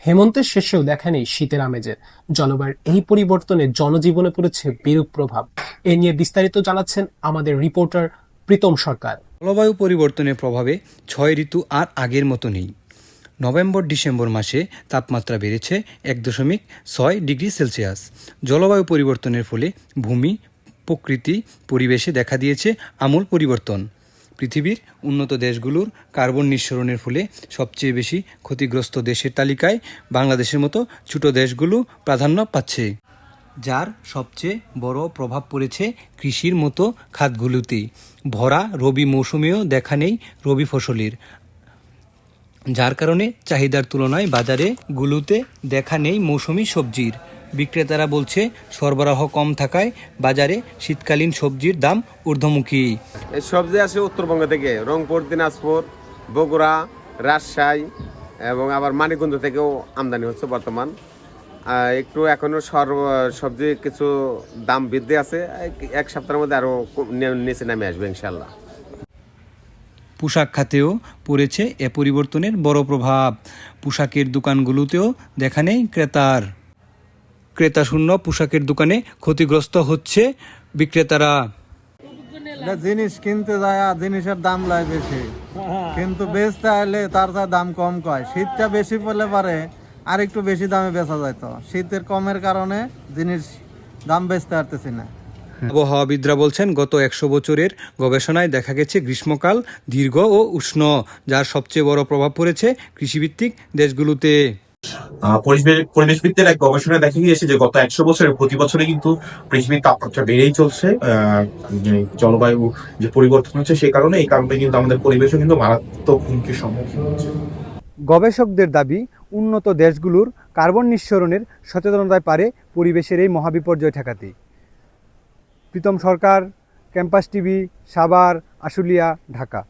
হেমন্তের শেষেও দেখা নেই শীতের আমেজের। জলবায়ুর এই পরিবর্তনে জনজীবনে পড়েছে বিরূপ প্রভাব। এ নিয়ে বিস্তারিত জানাচ্ছেন আমাদের রিপোর্টার প্রীতম সরকার। জলবায়ু পরিবর্তনের প্রভাবে ৬ ঋতু আর আগের মতো নেই। নভেম্বর ডিসেম্বর মাসে তাপমাত্রা বেড়েছে ১.৬ ডিগ্রি সেলসিয়াস। জলবায়ু পরিবর্তনের ফলে ভূমি, প্রকৃতি, পরিবেশে দেখা দিয়েছে আমূল পরিবর্তন। পৃথিবীর উন্নত দেশগুলোর কার্বন নিঃসরণের ফলে সবচেয়ে বেশি ক্ষতিগ্রস্ত দেশের তালিকায় বাংলাদেশের মতো ছোট দেশগুলো প্রাধান্য পাচ্ছে, যার সবচেয়ে বড় প্রভাব পড়েছে কৃষির মতো খাতগুলোতে। ভরা রবি মৌসুমেও দেখা নেই রবি ফসলের, যার কারণে চাহিদার তুলনায় বাজারগুলোতে দেখা নেই মৌসুমি সবজির। বিক্রেতারা বলছে সরবরাহ কম থাকায় বাজারে শীতকালীন সবজির দাম ঊর্ধ্বমুখী। এই সবজি আসে উত্তরবঙ্গ থেকে, রংপুর, দিনাজপুর, বগুড়া, রাজশাহী এবং আবার মানিকগঞ্জ থেকেও আমদানি হচ্ছে বর্তমান। একটু এখনো সবজি কিছু দাম বৃদ্ধি আছে, এক সপ্তাহের মধ্যে আরো নিচে নামে আসবে ইনশাল্লাহ। পোশাক খাতেও পড়েছে এ পরিবর্তনের বড় প্রভাব। পোশাকের দোকানগুলোতেও দেখা নেই ক্রেতাশূন্য পোশাকের দোকানে ক্ষতিগ্রস্ত হচ্ছে বিক্রেতারা। জিনিস কিনতে যায় জিনিসের দাম লাই বেশি, কিন্তু বেচতে আইলে তার যা দাম কম কয়। শীতটা বেশি পড়লে পারে আর একটু বেশি দামে বেচা যেত, শীতের কমের কারণে জিনিস দাম বেচতে পারতেছি না। আবহাওয়াবিদরা বলছেন গত ১০০ বছরের গবেষণায় দেখা গেছে গ্রীষ্মকাল দীর্ঘ ও উষ্ণ, যার সবচেয়ে বড় প্রভাব পড়েছে কৃষিভিত্তিক দেশগুলোতে। পরিবেশবিদদের এক গবেষণায় দেখা গিয়েছে যে গত ১০০ বছরে প্রতি বছরে কিন্তু পৃথিবীর তাপমাত্রা বেড়েই চলছে। জলবায়ু যে পরিবর্তন হচ্ছে এই কারণে কিন্তু আমাদের পরিবেশও কিন্তু মারাত্মক হুমকির সম্মুখীন হচ্ছে। গবেষকদের দাবি, উন্নত দেশগুলোর কার্বন নিঃসরণের সচেতনতায় পারে পরিবেশের এই মহাবিপর্যয় ঠেকাতে। প্রীতম সরকার, ক্যাম্পাস টিভি, সাভার, আশুলিয়া, ঢাকা।